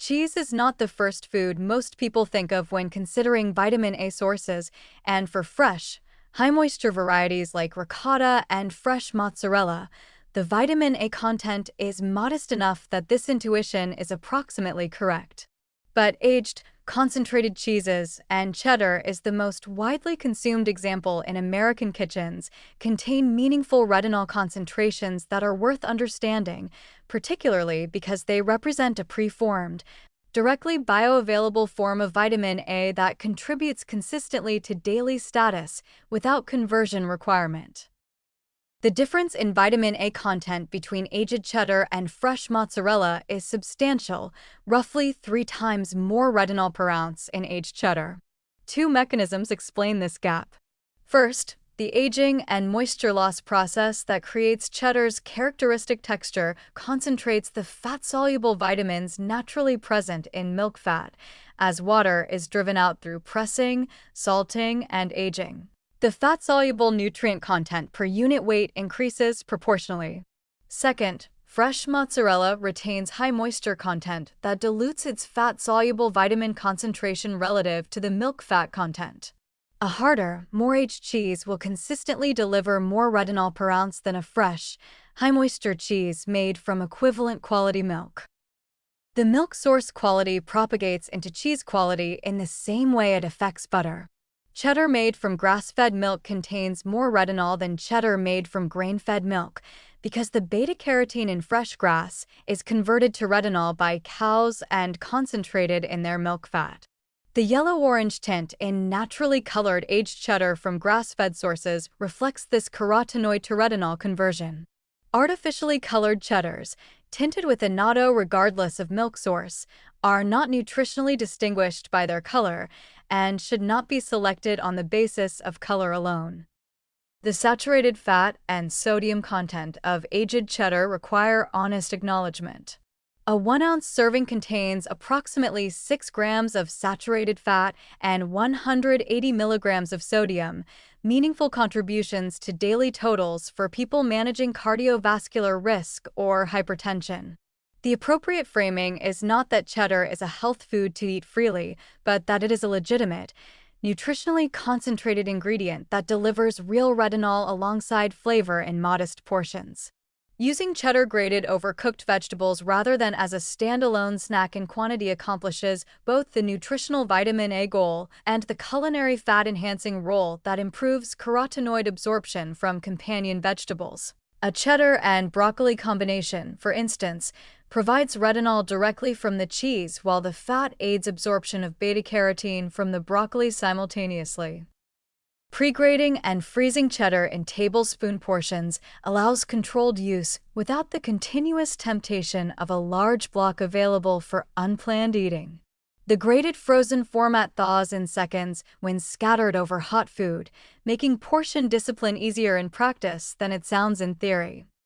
Cheese is not the first food most people think of when considering vitamin A sources, and for fresh, high-moisture varieties like ricotta and fresh mozzarella, the vitamin A content is modest enough that this intuition is approximately correct. But aged, concentrated cheeses, and cheddar is the most widely consumed example in American kitchens, contain meaningful retinol concentrations that are worth understanding, particularly because they represent a preformed, directly bioavailable form of vitamin A that contributes consistently to daily status without conversion requirement. The difference in vitamin A content between aged cheddar and fresh mozzarella is substantial, roughly 3 times more retinol per ounce in aged cheddar. Two mechanisms explain this gap. First, the aging and moisture loss process that creates cheddar's characteristic texture concentrates the fat-soluble vitamins naturally present in milk fat, as water is driven out through pressing, salting, and aging. The fat-soluble nutrient content per unit weight increases proportionally. Second, fresh mozzarella retains high moisture content that dilutes its fat-soluble vitamin concentration relative to the milk fat content. A harder, more aged cheese will consistently deliver more retinol per ounce than a fresh, high-moisture cheese made from equivalent quality milk. The milk source quality propagates into cheese quality in the same way it affects butter. Cheddar made from grass-fed milk contains more retinol than cheddar made from grain-fed milk because the beta-carotene in fresh grass is converted to retinol by cows and concentrated in their milk fat. The yellow-orange tint in naturally colored aged cheddar from grass-fed sources reflects this carotenoid to retinol conversion. Artificially colored cheddars, tinted with annatto regardless of milk source, are not nutritionally distinguished by their color and should not be selected on the basis of color alone. The saturated fat and sodium content of aged cheddar require honest acknowledgement. A 1-ounce serving contains approximately 6 grams of saturated fat and 180 milligrams of sodium, meaningful contributions to daily totals for people managing cardiovascular risk or hypertension. The appropriate framing is not that cheddar is a health food to eat freely, but that it is a legitimate, nutritionally concentrated ingredient that delivers real retinol alongside flavor in modest portions. Using cheddar grated over cooked vegetables rather than as a standalone snack in quantity accomplishes both the nutritional vitamin A goal and the culinary fat-enhancing role that improves carotenoid absorption from companion vegetables. A cheddar and broccoli combination, for instance, provides retinol directly from the cheese while the fat aids absorption of beta-carotene from the broccoli simultaneously. Pre-grating and freezing cheddar in tablespoon portions allows controlled use without the continuous temptation of a large block available for unplanned eating. The grated frozen format thaws in seconds when scattered over hot food, making portion discipline easier in practice than it sounds in theory.